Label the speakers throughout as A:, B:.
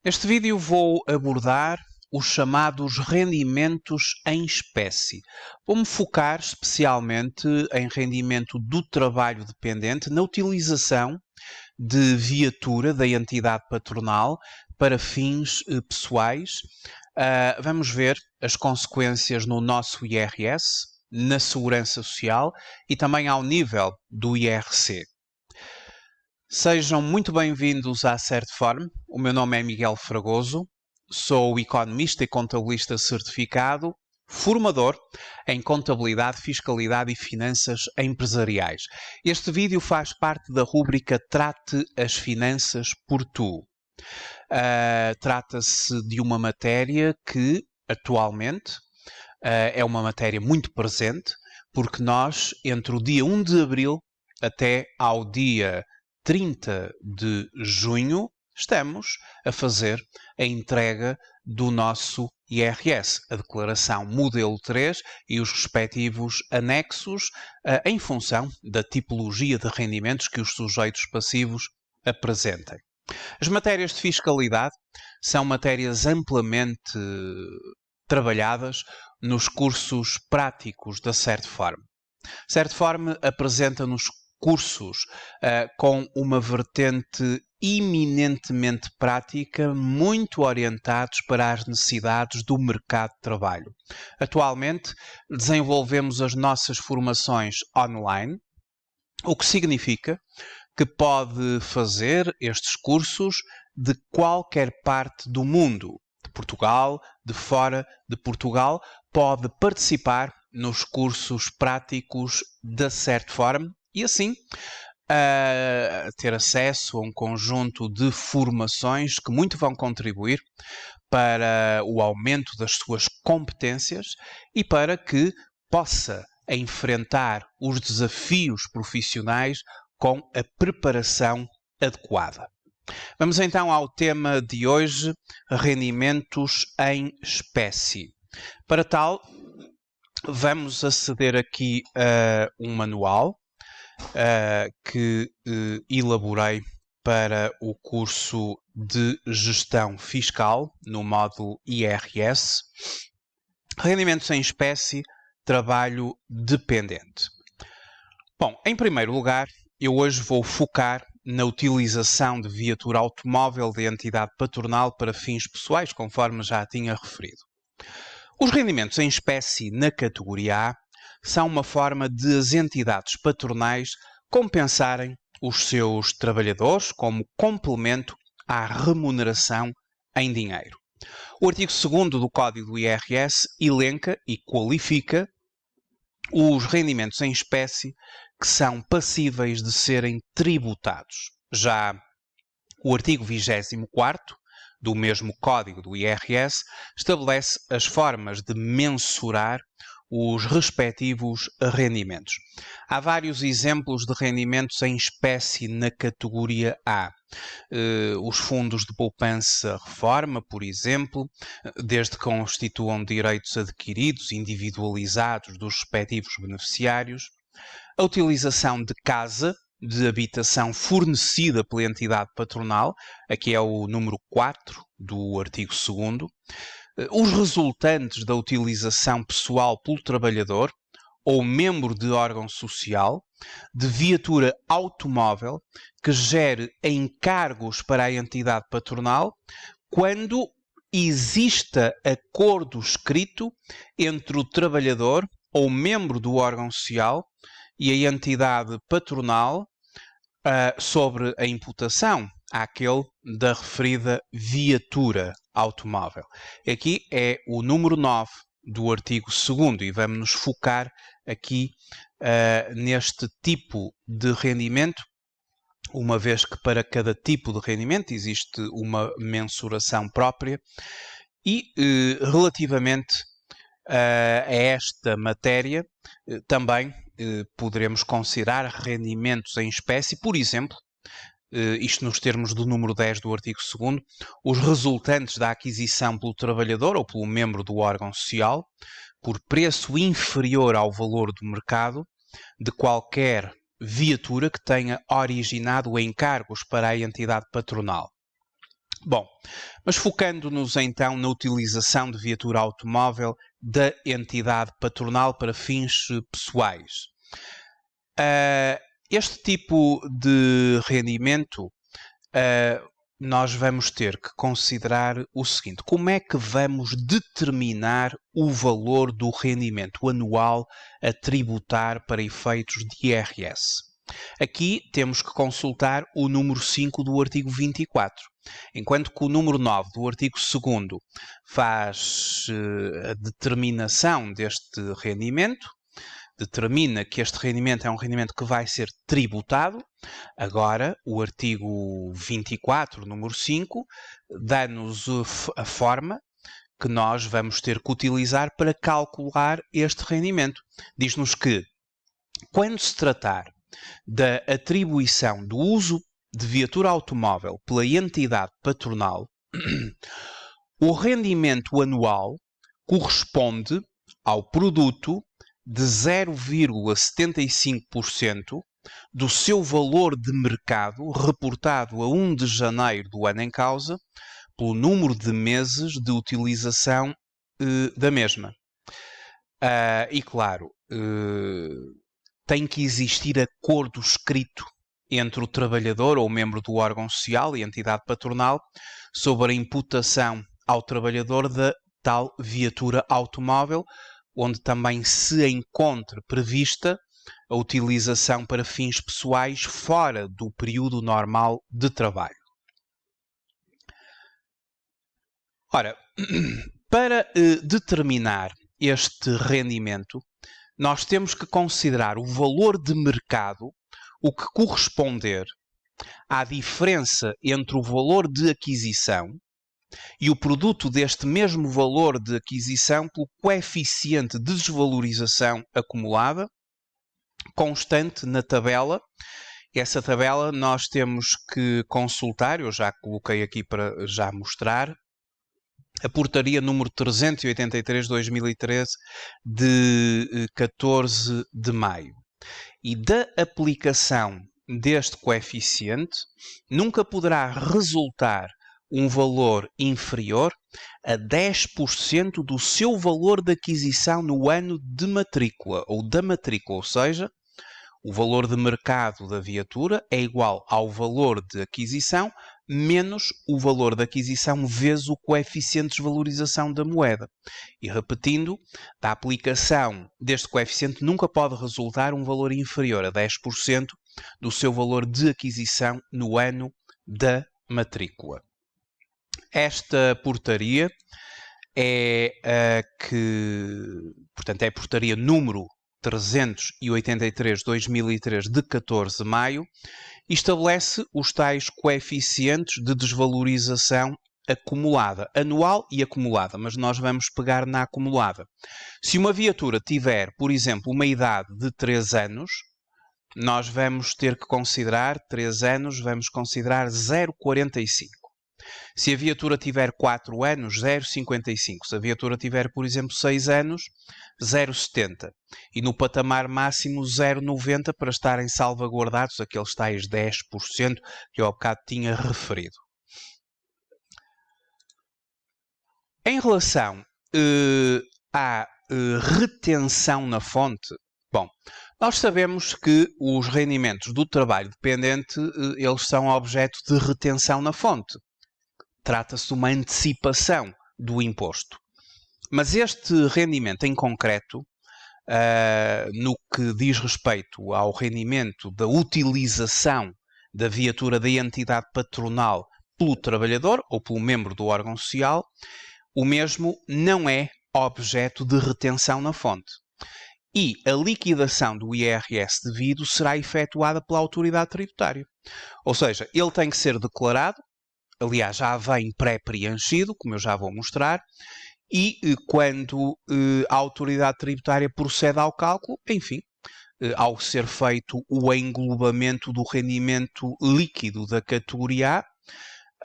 A: Neste vídeo vou abordar os chamados rendimentos em espécie. Vou-me focar especialmente em rendimento do trabalho dependente na utilização de viatura da entidade patronal para fins pessoais. Vamos ver as consequências no nosso IRS, na Segurança Social e também ao nível do IRC. Sejam muito bem-vindos à Certform. O meu nome é Miguel Fragoso, sou economista e contabilista certificado, formador em contabilidade, fiscalidade e finanças empresariais. Este vídeo faz parte da rúbrica Trate as Finanças por Tu. Trata-se de uma matéria que, atualmente, é uma matéria muito presente, porque nós, entre o dia 1 de abril até ao dia 30 de junho, estamos a fazer a entrega do nosso IRS, a declaração modelo 3 e os respectivos anexos, em função da tipologia de rendimentos que os sujeitos passivos apresentem. As matérias de fiscalidade são matérias amplamente trabalhadas nos cursos práticos da Certform. Certform apresenta-nos cursos com uma vertente eminentemente prática, muito orientados para as necessidades do mercado de trabalho. Atualmente, desenvolvemos as nossas formações online, o que significa que pode fazer estes cursos de qualquer parte do mundo, de Portugal, de fora de Portugal, pode participar nos cursos práticos da Certform e assim ter acesso a um conjunto de formações que muito vão contribuir para o aumento das suas competências e para que possa enfrentar os desafios profissionais com a preparação adequada. Vamos então ao tema de hoje, rendimentos em espécie. Para tal, vamos aceder aqui a um manual que elaborei para o curso de Gestão Fiscal no módulo IRS. Rendimentos em espécie, trabalho dependente. Bom, em primeiro lugar, eu hoje vou focar na utilização de viatura automóvel de entidade patronal para fins pessoais, conforme já tinha referido. Os rendimentos em espécie na categoria A são uma forma de as entidades patronais compensarem os seus trabalhadores como complemento à remuneração em dinheiro. O artigo 2º do Código do IRS elenca e qualifica os rendimentos em espécie que são passíveis de serem tributados. Já o artigo 24º do mesmo Código do IRS estabelece as formas de mensurar os respectivos rendimentos. Há vários exemplos de rendimentos em espécie na categoria A. Os fundos de poupança reforma, por exemplo, desde que constituam direitos adquiridos, individualizados dos respectivos beneficiários. A utilização de casa de habitação fornecida pela entidade patronal, aqui é o número 4 do artigo 2º, os resultantes da utilização pessoal pelo trabalhador ou membro de órgão social de viatura automóvel que gere encargos para a entidade patronal quando exista acordo escrito entre o trabalhador ou membro do órgão social e a entidade patronal sobre a imputação àquele da referida viatura automóvel. Aqui é o número 9 do artigo 2º e vamos nos focar aqui neste tipo de rendimento, uma vez que para cada tipo de rendimento existe uma mensuração própria e relativamente a esta matéria também poderemos considerar rendimentos em espécie, por exemplo, isto nos termos do número 10 do artigo 2º, os resultantes da aquisição pelo trabalhador ou pelo membro do órgão social, por preço inferior ao valor do mercado, de qualquer viatura que tenha originado encargos para a entidade patronal. Bom, mas focando-nos então na utilização de viatura automóvel da entidade patronal para fins pessoais. Este tipo de rendimento, nós vamos ter que considerar o seguinte: como é que vamos determinar o valor do rendimento anual a tributar para efeitos de IRS? Aqui temos que consultar o número 5 do artigo 24, enquanto que o número 9 do artigo 2º faz a determinação deste rendimento, determina que este rendimento é um rendimento que vai ser tributado. Agora, o artigo 24, número 5, dá-nos a forma que nós vamos ter que utilizar para calcular este rendimento. Diz-nos que, quando se tratar da atribuição do uso de viatura automóvel pela entidade patronal, o rendimento anual corresponde ao produto de 0,75% do seu valor de mercado reportado a 1 de janeiro do ano em causa, pelo número de meses de utilização da mesma. E claro, tem que existir acordo escrito entre o trabalhador ou membro do órgão social e a entidade patronal sobre a imputação ao trabalhador da tal viatura automóvel, onde também se encontre prevista a utilização para fins pessoais fora do período normal de trabalho. Ora, para determinar este rendimento, nós temos que considerar o valor de mercado, o que corresponder à diferença entre o valor de aquisição e o produto deste mesmo valor de aquisição pelo coeficiente de desvalorização acumulada, constante na tabela. Essa tabela nós temos que consultar, eu já coloquei aqui para já mostrar, a portaria número 383/2013 de 14 de maio. E da aplicação deste coeficiente nunca poderá resultar um valor inferior a 10% do seu valor de aquisição no ano de matrícula, ou seja, o valor de mercado da viatura é igual ao valor de aquisição menos o valor de aquisição vezes o coeficiente de desvalorização da moeda. E repetindo, da aplicação deste coeficiente nunca pode resultar um valor inferior a 10% do seu valor de aquisição no ano da matrícula. Esta portaria é portanto, é a portaria número 383/2003 de 14 de maio, e estabelece os tais coeficientes de desvalorização acumulada, anual e acumulada, mas nós vamos pegar na acumulada. Se uma viatura tiver, por exemplo, uma idade de 3 anos, nós vamos ter que considerar, 3 anos, vamos considerar 0,45. Se a viatura tiver 4 anos, 0,55. Se a viatura tiver, por exemplo, 6 anos, 0,70. E no patamar máximo, 0,90 para estarem salvaguardados aqueles tais 10% que eu há bocado tinha referido. Em relação à retenção na fonte, bom, nós sabemos que os rendimentos do trabalho dependente, eles são objeto de retenção na fonte. Trata-se de uma antecipação do imposto. Mas este rendimento em concreto, no que diz respeito ao rendimento da utilização da viatura da entidade patronal pelo trabalhador ou pelo membro do órgão social, o mesmo não é objeto de retenção na fonte. E a liquidação do IRS devido será efetuada pela autoridade tributária. Ou seja, ele tem que ser declarado. Aliás, já vem pré-preenchido, como eu já vou mostrar, e quando a autoridade tributária procede ao cálculo, enfim, ao ser feito o englobamento do rendimento líquido da categoria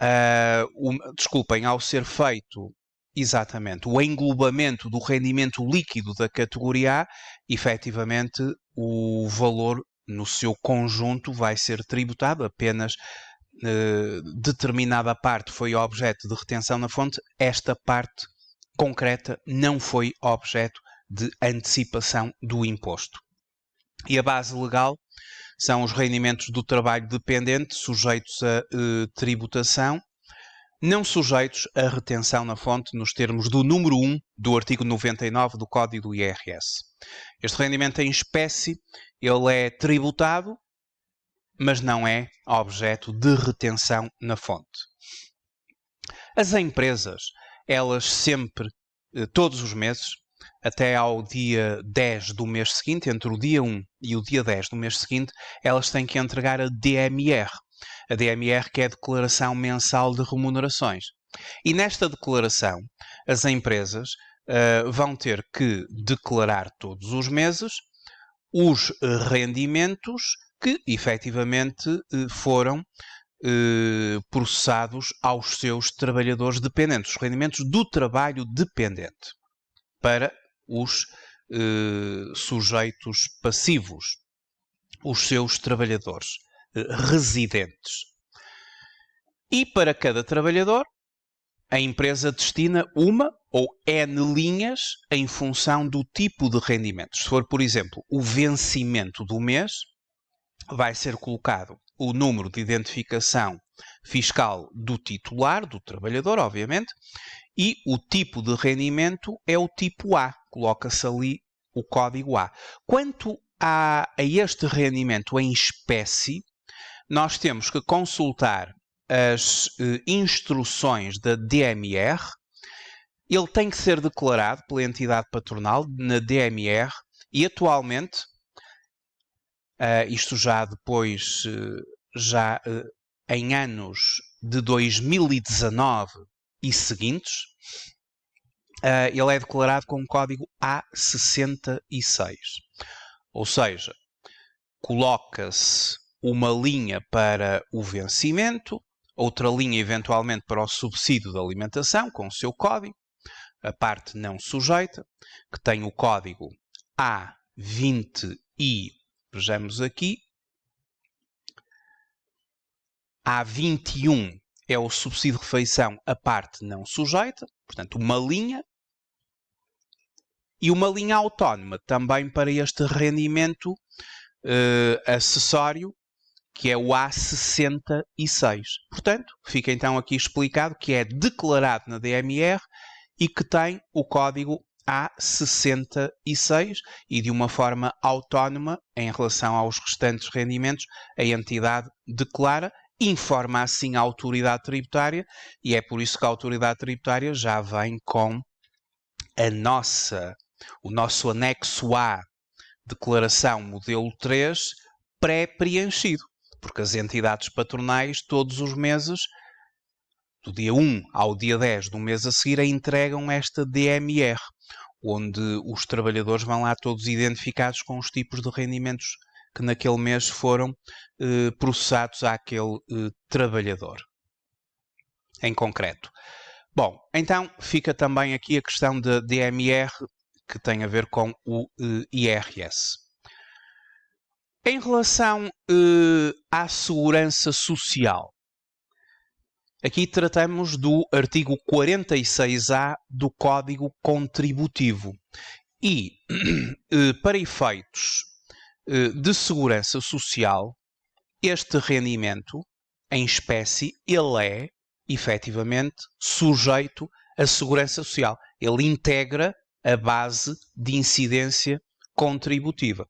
A: A, ao ser feito, exatamente, o englobamento do rendimento líquido da categoria A, efetivamente o valor no seu conjunto vai ser tributado apenas determinada parte foi objeto de retenção na fonte, esta parte concreta não foi objeto de antecipação do imposto. E a base legal são os rendimentos do trabalho dependente sujeitos a tributação, não sujeitos a retenção na fonte nos termos do número 1 do artigo 99 do Código do IRS. Este rendimento em espécie, ele é tributado, mas não é objeto de retenção na fonte. As empresas, elas sempre, todos os meses, até ao dia 10 do mês seguinte, entre o dia 1 e o dia 10 do mês seguinte, elas têm que entregar a DMR. A DMR, que é a Declaração Mensal de Remunerações. E nesta declaração, as empresas vão ter que declarar todos os meses os rendimentos que efetivamente foram processados aos seus trabalhadores dependentes, os rendimentos do trabalho dependente, para os sujeitos passivos, os seus trabalhadores residentes. E para cada trabalhador, a empresa destina uma ou N linhas em função do tipo de rendimentos. Se for, por exemplo, o vencimento do mês, vai ser colocado o número de identificação fiscal do titular, do trabalhador, obviamente, e o tipo de rendimento é o tipo A. Coloca-se ali o código A. Quanto a este rendimento em espécie, nós temos que consultar as instruções da DMR. Ele tem que ser declarado pela entidade patronal na DMR e atualmente, isto já depois, em anos de 2019 e seguintes, ele é declarado com o código A66. Ou seja, coloca-se uma linha para o vencimento, outra linha eventualmente para o subsídio de alimentação, com o seu código, a parte não sujeita, que tem o código A20 e, vejamos aqui, A21 é o subsídio de refeição, a parte não sujeita, portanto uma linha, e uma linha autónoma também para este rendimento acessório, que é o A66. Portanto, fica então aqui explicado que é declarado na DMR e que tem o código A66 e de uma forma autónoma em relação aos restantes rendimentos, a entidade declara, informa assim a autoridade tributária e é por isso que a autoridade tributária já vem com o nosso anexo A, declaração modelo 3, pré-preenchido. Porque as entidades patronais, todos os meses, do dia 1 ao dia 10 do mês a seguir, entregam esta DMR, onde os trabalhadores vão lá todos identificados com os tipos de rendimentos que naquele mês foram processados àquele trabalhador, em concreto. Bom, então fica também aqui a questão da DMR, que tem a ver com o IRS. Em relação à segurança social, aqui tratamos do artigo 46A do Código Contributivo e, para efeitos de segurança social, este rendimento, em espécie, ele é, efetivamente, sujeito à segurança social. Ele integra a base de incidência contributiva.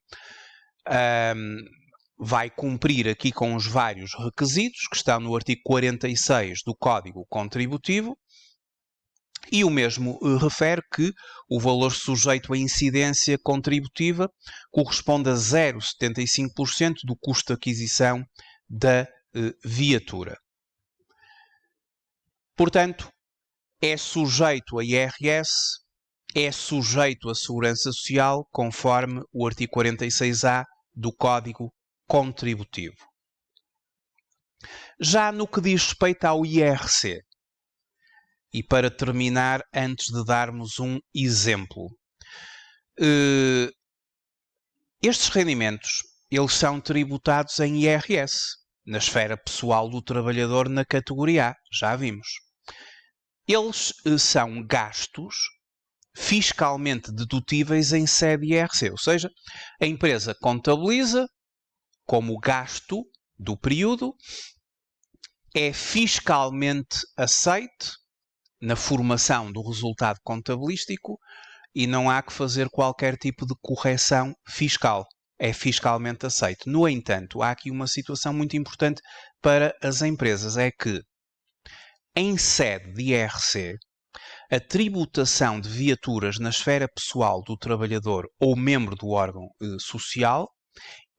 A: Vai cumprir aqui com os vários requisitos que estão no artigo 46 do Código Contributivo e o mesmo refere que o valor sujeito à incidência contributiva corresponde a 0,75% do custo de aquisição da viatura. Portanto, é sujeito a IRS, é sujeito à Segurança Social, conforme o artigo 46A do Código Contributivo. Já no que diz respeito ao IRC, e para terminar, antes de darmos um exemplo, estes rendimentos, eles são tributados em IRS. na esfera pessoal do trabalhador na categoria A, já vimos. Eles são gastos fiscalmente dedutíveis em sede IRC, ou seja, a empresa contabiliza como gasto do período, é fiscalmente aceite na formação do resultado contabilístico e não há que fazer qualquer tipo de correção fiscal. É fiscalmente aceite. No entanto, há aqui uma situação muito importante para as empresas, é que em sede de IRC, a tributação de viaturas na esfera pessoal do trabalhador ou membro do órgão social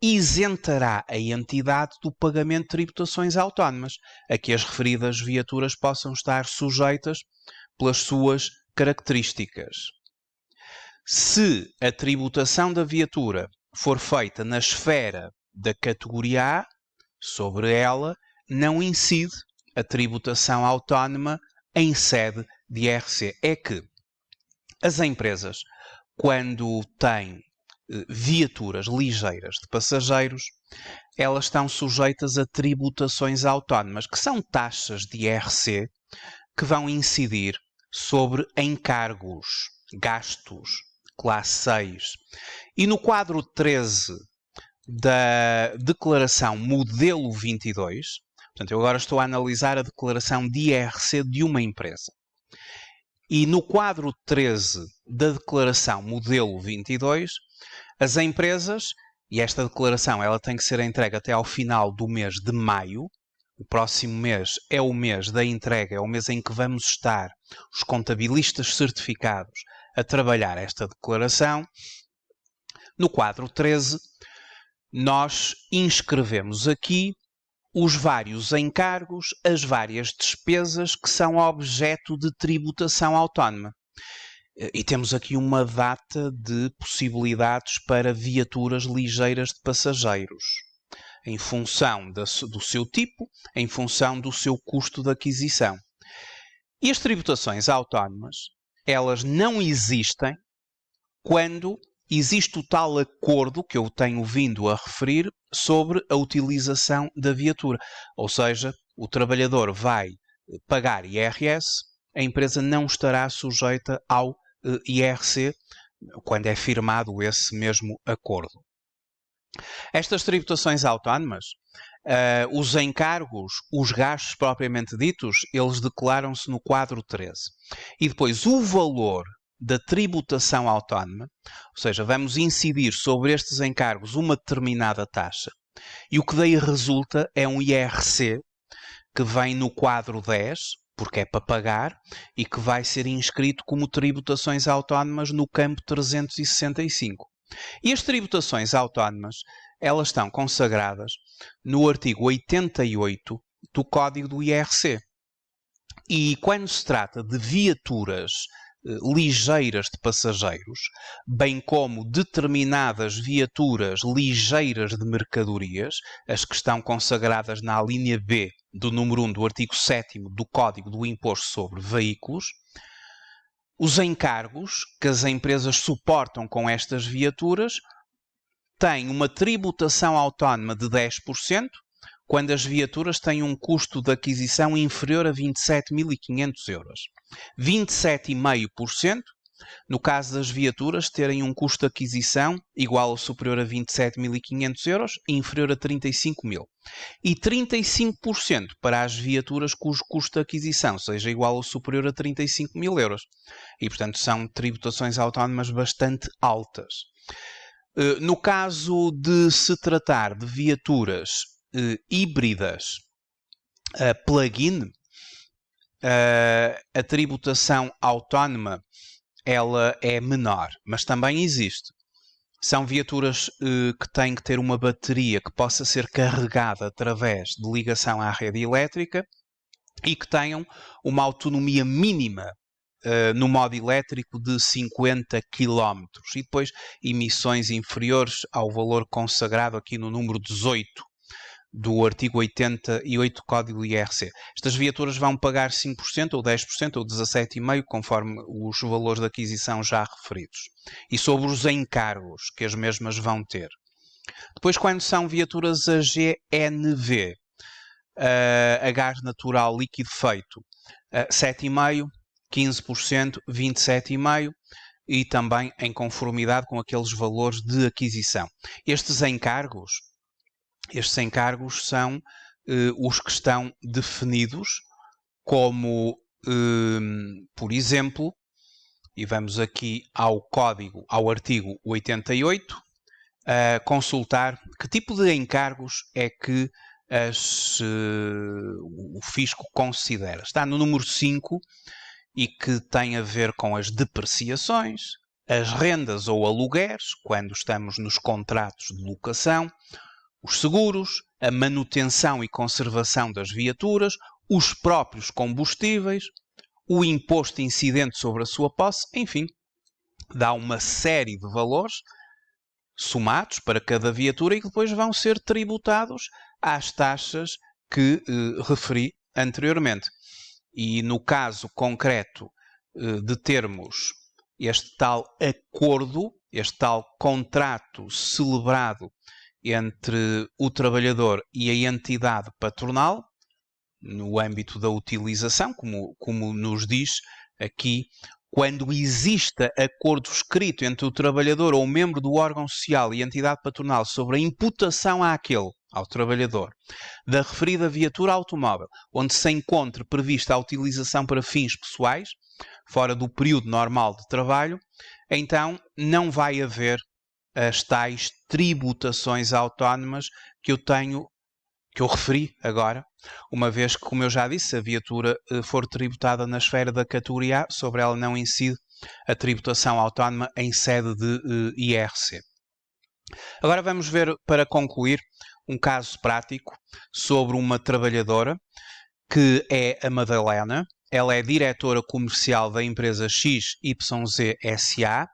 A: isentará a entidade do pagamento de tributações autónomas, a que as referidas viaturas possam estar sujeitas pelas suas características. Se a tributação da viatura for feita na esfera da categoria A, sobre ela não incide a tributação autónoma em sede de IRC. É que as empresas, quando têm viaturas ligeiras de passageiros, elas estão sujeitas a tributações autónomas, que são taxas de IRC que vão incidir sobre encargos, gastos, classe 6. E no quadro 13 da declaração modelo 22, portanto, eu agora estou a analisar a declaração de IRC de uma empresa. E no quadro 13 da declaração modelo 22, as empresas, e esta declaração ela tem que ser entregue até ao final do mês de maio, o próximo mês é o mês da entrega, é o mês em que vamos estar, os contabilistas certificados, a trabalhar esta declaração. No quadro 13, nós inscrevemos aqui os vários encargos, as várias despesas que são objeto de tributação autónoma. E temos aqui uma data de possibilidades para viaturas ligeiras de passageiros, em função do seu tipo, em função do seu custo de aquisição. E as tributações autónomas, elas não existem quando existe o tal acordo que eu tenho vindo a referir sobre a utilização da viatura. Ou seja, o trabalhador vai pagar IRS, a empresa não estará sujeita ao IRC quando é firmado esse mesmo acordo. Estas tributações autónomas, os encargos, os gastos propriamente ditos, eles declaram-se no quadro 13. E depois o valor da tributação autónoma, ou seja, vamos incidir sobre estes encargos uma determinada taxa, e o que daí resulta é um IRC que vem no quadro 10, porque é para pagar, e que vai ser inscrito como tributações autónomas no campo 365. E as tributações autónomas, elas estão consagradas no artigo 88 do Código do IRC. E quando se trata de viaturas ligeiras de passageiros, bem como determinadas viaturas ligeiras de mercadorias, as que estão consagradas na alínea B do número 1 do artigo 7º do Código do Imposto sobre Veículos, os encargos que as empresas suportam com estas viaturas têm uma tributação autónoma de 10%, quando as viaturas têm um custo de aquisição inferior a 27.500 euros. 27,5% no caso das viaturas terem um custo de aquisição igual ou superior a 27.500 euros e inferior a 35.000. E 35% para as viaturas cujo custo de aquisição seja igual ou superior a 35.000 euros. E, portanto, são tributações autónomas bastante altas. No caso de se tratar de viaturas híbridas plug-in, a tributação autónoma ela é menor, mas também existe. São viaturas que têm que ter uma bateria que possa ser carregada através de ligação à rede elétrica e que tenham uma autonomia mínima no modo elétrico de 50 km e depois emissões inferiores ao valor consagrado aqui no número 18 do artigo 88 do Código do IRC. Estas viaturas vão pagar 5% ou 10% ou 17,5% conforme os valores de aquisição já referidos. E sobre os encargos que as mesmas vão ter. Depois, quando são viaturas a GNV, a gás natural líquido feito 7,5%, 15%, 27,5%, e também em conformidade com aqueles valores de aquisição. Estes encargos são os que estão definidos como, por exemplo, e vamos aqui ao artigo 88, consultar que tipo de encargos é que o fisco considera. Está no número 5 e que tem a ver com as depreciações, as rendas ou alugueres, quando estamos nos contratos de locação, os seguros, a manutenção e conservação das viaturas, os próprios combustíveis, o imposto incidente sobre a sua posse, enfim, dá uma série de valores somados para cada viatura e que depois vão ser tributados às taxas que referi anteriormente. E no caso concreto de termos este tal acordo, este tal contrato celebrado entre o trabalhador e a entidade patronal, no âmbito da utilização, como nos diz aqui, quando exista acordo escrito entre o trabalhador ou membro do órgão social e a entidade patronal sobre a imputação ao trabalhador, da referida viatura automóvel, onde se encontre prevista a utilização para fins pessoais, fora do período normal de trabalho, então não vai haver as tais tributações autónomas que eu referi agora, uma vez que, como eu já disse, se a viatura for tributada na esfera da categoria A, sobre ela não incide a tributação autónoma em sede de IRC. Agora vamos ver, para concluir, um caso prático sobre uma trabalhadora que é a Madalena. Ela é diretora comercial da empresa XYZ SA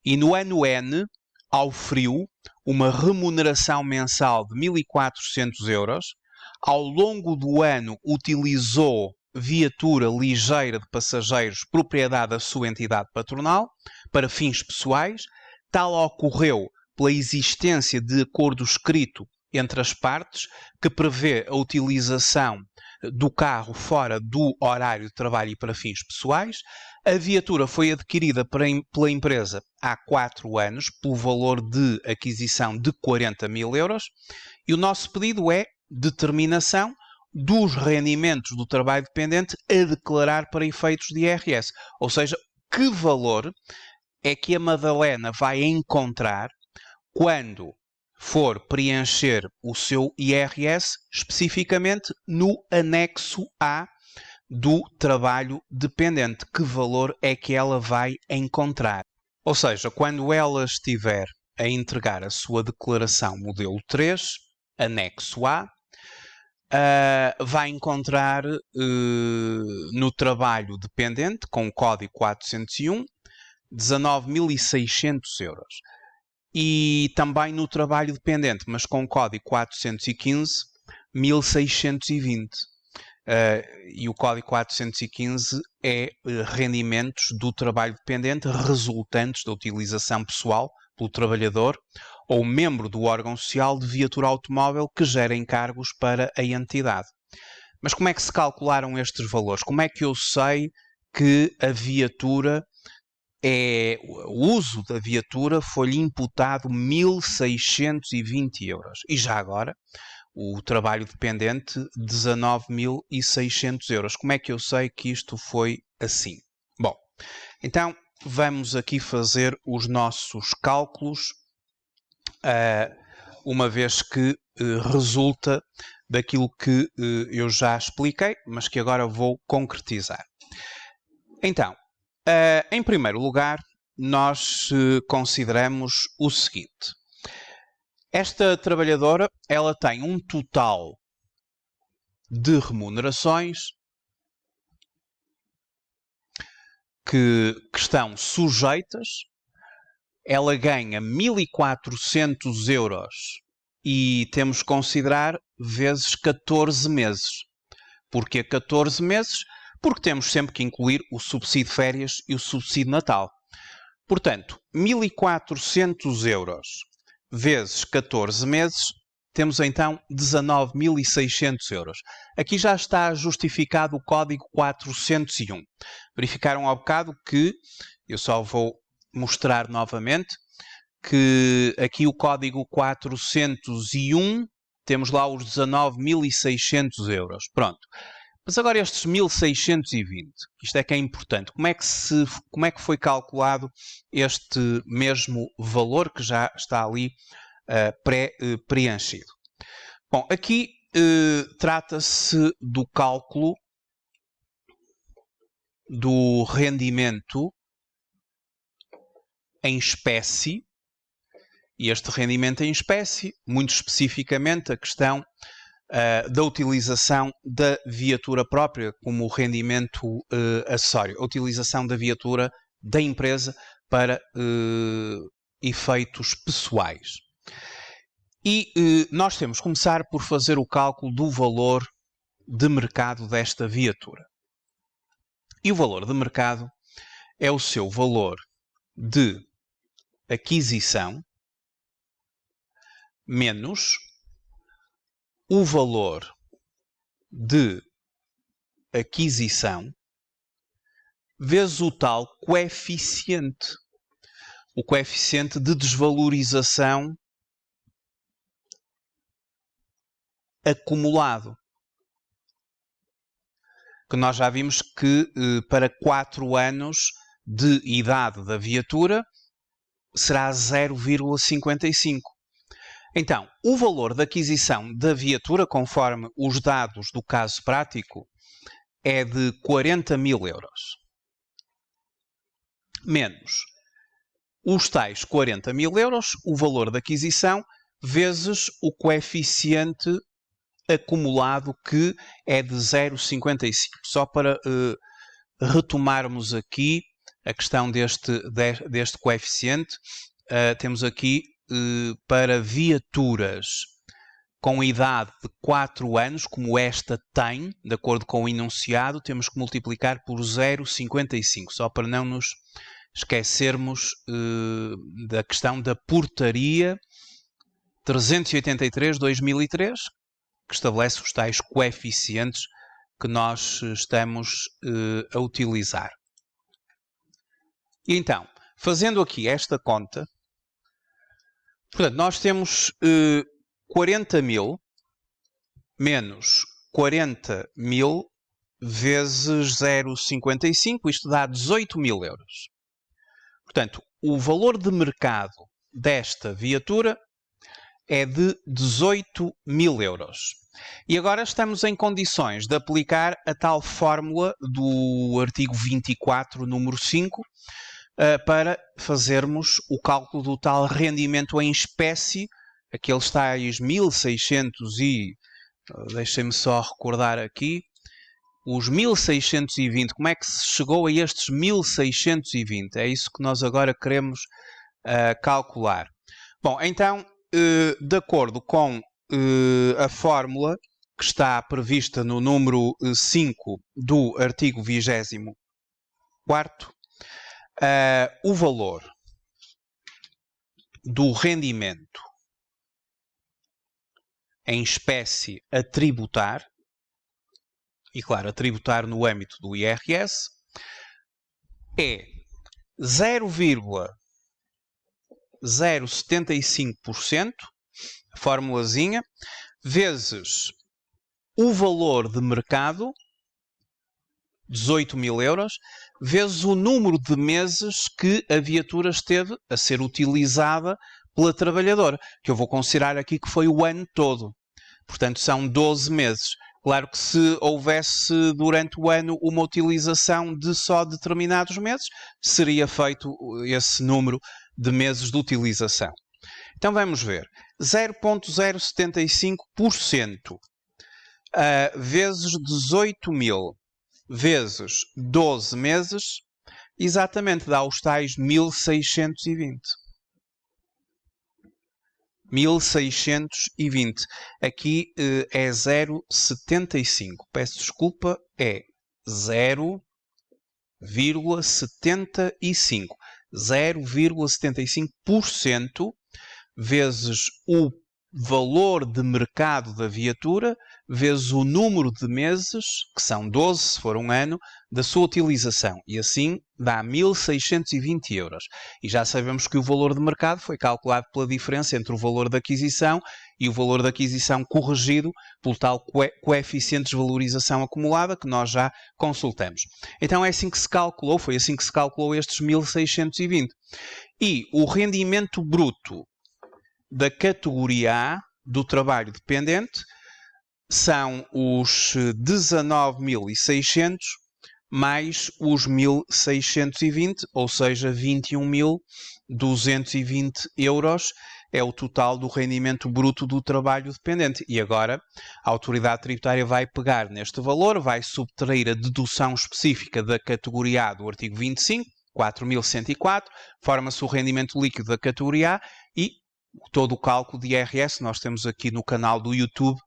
A: e no ano N auferiu uma remuneração mensal de 1.400 euros. Ao longo do ano utilizou viatura ligeira de passageiros propriedade da sua entidade patronal para fins pessoais. Tal ocorreu pela existência de acordo escrito entre as partes que prevê a utilização do carro fora do horário de trabalho e para fins pessoais. A viatura foi adquirida pela empresa há 4 anos, pelo valor de aquisição de 40.000 euros, e o nosso pedido é determinação dos rendimentos do trabalho dependente a declarar para efeitos de IRS. Ou seja, que valor é que a Madalena vai encontrar quando for preencher o seu IRS, especificamente no anexo A do trabalho dependente. Que valor é que ela vai encontrar? Ou seja, quando ela estiver a entregar a sua declaração modelo 3, anexo A, vai encontrar no trabalho dependente, com o código 401, 19.600 euros. E também no trabalho dependente, mas com o código 415, 1.620. E o código 415 é rendimentos do trabalho dependente resultantes da utilização pessoal pelo trabalhador ou membro do órgão social de viatura automóvel que gera encargos para a entidade. Mas como é que se calcularam estes valores? Como é que eu sei que a viatura o uso da viatura foi-lhe imputado 1.620 euros. E já agora, o trabalho dependente, 19.600 euros. Como é que eu sei que isto foi assim? Bom, então vamos aqui fazer os nossos cálculos, uma vez que resulta daquilo que eu já expliquei, mas que agora vou concretizar. Então, em primeiro lugar, nós consideramos o seguinte. Esta trabalhadora, ela tem um total de remunerações que estão sujeitas. Ela ganha 1.400 euros e temos que considerar vezes 14 meses. Porquê 14 meses? Porque temos sempre que incluir o subsídio de férias e o subsídio de Natal. Portanto, 1.400 euros vezes 14 meses temos então 19.600 euros. Aqui já está justificado o código 401. Verificaram ao bocado que, eu só vou mostrar novamente, que aqui o código 401, temos lá os 19.600 euros. Pronto. Mas agora estes 1.620, isto é que é importante. Como é que foi calculado este mesmo valor que já está ali pré-preenchido? Bom, aqui trata-se do cálculo do rendimento em espécie. E este rendimento em espécie, muito especificamente a questão da utilização da viatura própria como rendimento acessório, a utilização da viatura da empresa para efeitos pessoais. E nós temos que começar por fazer o cálculo do valor de mercado desta viatura. E o valor de mercado é o seu valor de aquisição menos o valor de aquisição vezes o tal coeficiente, o coeficiente de desvalorização acumulado. Que nós já vimos que para 4 anos de idade da viatura será 0,55. Então, o valor de aquisição da viatura, conforme os dados do caso prático, é de 40.000 euros. Menos os tais 40.000 euros, o valor de aquisição, vezes o coeficiente acumulado, que é de 0,55. Só para retomarmos aqui a questão deste coeficiente, temos aqui para viaturas com idade de 4 anos, como esta tem, de acordo com o enunciado, temos que multiplicar por 0,55, só para não nos esquecermos da questão da portaria 383/2003, que estabelece os tais coeficientes que nós estamos a utilizar. E então, fazendo aqui esta conta, portanto, nós temos 40.000 menos 40.000 vezes 0,55, isto dá 18.000 euros. Portanto, o valor de mercado desta viatura é de 18.000 euros. E agora estamos em condições de aplicar a tal fórmula do artigo 24, número 5, para fazermos o cálculo do tal rendimento em espécie, aqueles tais 1.600 e... deixem-me só recordar aqui, os 1.620, como é que se chegou a estes 1.620? É isso que nós agora queremos calcular. Bom, então, de acordo com a fórmula que está prevista no número 5 do artigo 24º, o valor do rendimento em espécie a tributar, e claro, a tributar no âmbito do IRS, é 0,075%, a formulazinha, vezes o valor de mercado, 18.000 euros, vezes o número de meses que a viatura esteve a ser utilizada pela trabalhadora, que eu vou considerar aqui que foi o ano todo. Portanto, são 12 meses. Claro que se houvesse durante o ano uma utilização de só determinados meses, seria feito esse número de meses de utilização. Então vamos ver. 0,075% vezes 18.000 vezes 12 meses, exatamente dá os tais 1.620. 1.620. Aqui é 0,75. Peço desculpa, é 0,75. 0,75% vezes o valor de mercado da viatura vezes o número de meses, que são 12 se for um ano, da sua utilização. E assim dá 1.620 euros. E já sabemos que o valor de mercado foi calculado pela diferença entre o valor de aquisição e o valor de aquisição corrigido pelo tal coeficiente de valorização acumulada que nós já consultamos. Então é assim que se calculou, foi assim que se calculou estes 1.620. E o rendimento bruto da categoria A do trabalho dependente são os 19.600 mais os 1.620, ou seja, 21.220 euros é o total do rendimento bruto do trabalho dependente. E agora a autoridade tributária vai pegar neste valor, vai subtrair a dedução específica da categoria A do artigo 25, 4.104, forma-se o rendimento líquido da categoria A e todo o cálculo de IRS. Nós temos aqui no canal do YouTube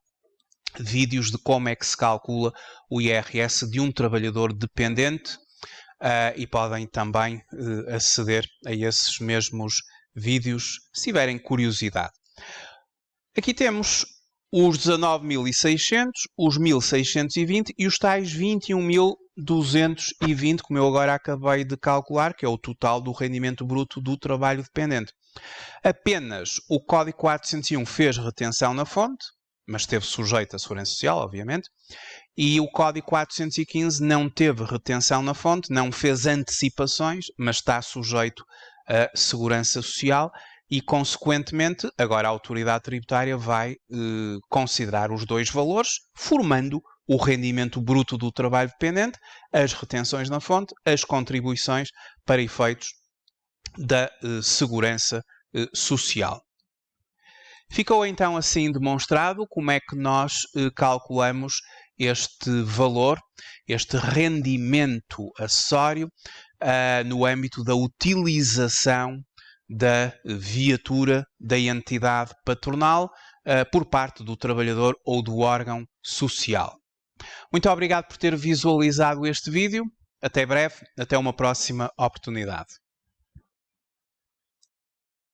A: vídeos de como é que se calcula o IRS de um trabalhador dependente e podem também aceder a esses mesmos vídeos se tiverem curiosidade. Aqui temos os 19.600, os 1.620 e os tais 21.220, como eu agora acabei de calcular, que é o total do rendimento bruto do trabalho dependente. Apenas o Código 401 fez retenção na fonte, mas esteve sujeito à Segurança Social, obviamente, e o Código 415 não teve retenção na fonte, não fez antecipações, mas está sujeito à Segurança Social e, consequentemente, agora a autoridade tributária vai considerar os dois valores, formando o rendimento bruto do trabalho dependente, as retenções na fonte, as contribuições para efeitos da Segurança Social. Ficou então assim demonstrado como é que nós calculamos este valor, este rendimento acessório no âmbito da utilização da viatura da entidade patronal por parte do trabalhador ou do órgão social. Muito obrigado por ter visualizado este vídeo. Até breve, até uma próxima oportunidade.